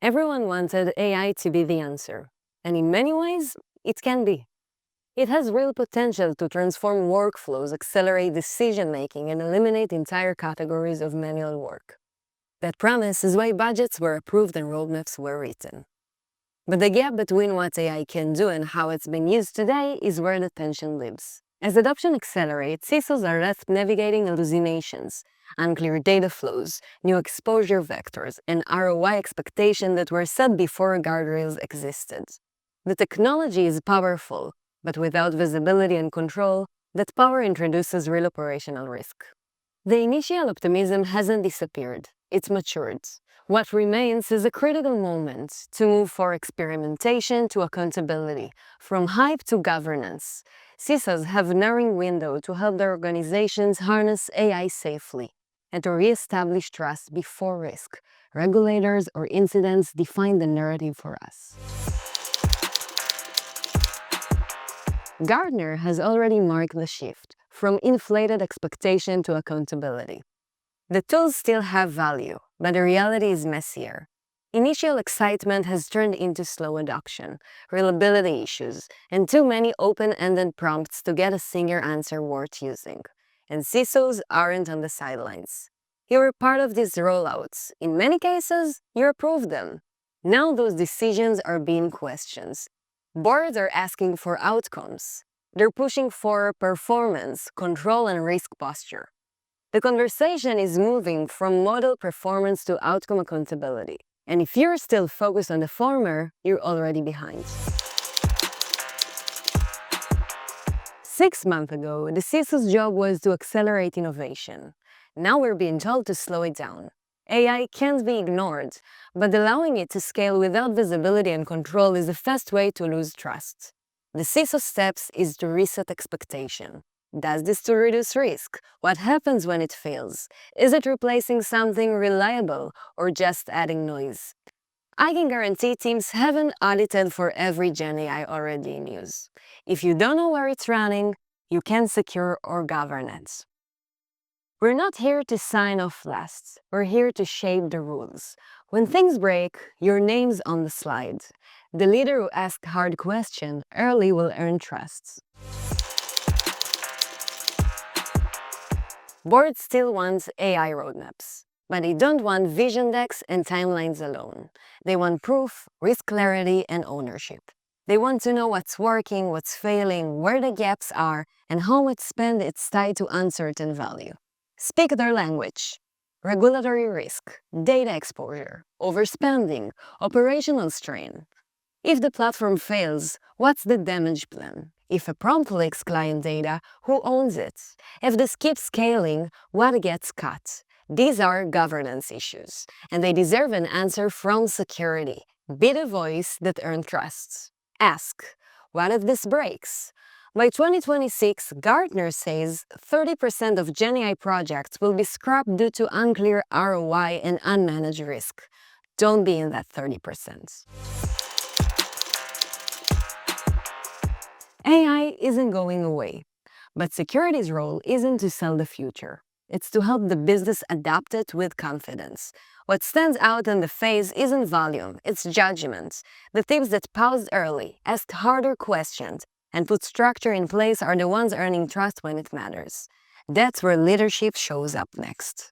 Everyone wanted AI to be the answer, and in many ways, it can be. It has real potential to transform workflows, accelerate decision-making, and eliminate entire categories of manual work. That promise is why budgets were approved and roadmaps were written. But the gap between what AI can do and how it's being used today is where the tension lives. As adoption accelerates, CISOs are left navigating hallucinations, unclear data flows, new exposure vectors, and ROI expectations that were set before guardrails existed. The technology is powerful, but without visibility and control, that power introduces real operational risk. The initial optimism hasn't disappeared, it's matured. What remains is a critical moment to move from experimentation to accountability, from hype to governance. CISOs have a narrowing window to help their organizations harness AI safely and to re-establish trust before risk. Regulators or incidents define the narrative for us. Gartner has already marked the shift from inflated expectation to accountability. The tools still have value, but the reality is messier. Initial excitement has turned into slow adoption, reliability issues, and too many open-ended prompts to get a single answer worth using. And CISOs aren't on the sidelines. You were part of these rollouts. In many cases, you approved them. Now those decisions are being questioned. Boards are asking for outcomes. They're pushing for performance, control, and risk posture. The conversation is moving from model performance to outcome accountability. And if you're still focused on the former, you're already behind. 6 months ago, the CISO's job was to accelerate innovation. Now we're being told to slow it down. AI can't be ignored, but allowing it to scale without visibility and control is the fast way to lose trust. The CISO steps is to reset expectation. Does this to reduce risk? What happens when it fails? Is it replacing something reliable or just adding noise? I can guarantee teams haven't audited for every GenAI already in use. If you don't know where it's running, you can't secure or govern it. We're not here to sign off last. We're here to shape the rules. When things break, your name's on the slide. The leader who asks hard questions early will earn trust. Boards still want AI roadmaps, but they don't want vision decks and timelines alone. They want proof, risk clarity, and ownership. They want to know what's working, what's failing, where the gaps are, and how much spend it's tied to uncertain value. Speak their language. Regulatory risk, data exposure, overspending, operational strain. If the platform fails, what's the damage plan? If a prompt leaks client data, who owns it? If this keeps scaling, what gets cut? These are governance issues, and they deserve an answer from security. Be the voice that earns trust. Ask, what if this breaks? By 2026, Gartner says 30% of GenAI projects will be scrapped due to unclear ROI and unmanaged risk. Don't be in that 30%. AI isn't going away, but security's role isn't to sell the future. It's to help the business adapt it with confidence. What stands out in the phase isn't volume, it's judgment. The teams that paused early, asked harder questions, and put structure in place are the ones earning trust when it matters. That's where leadership shows up next.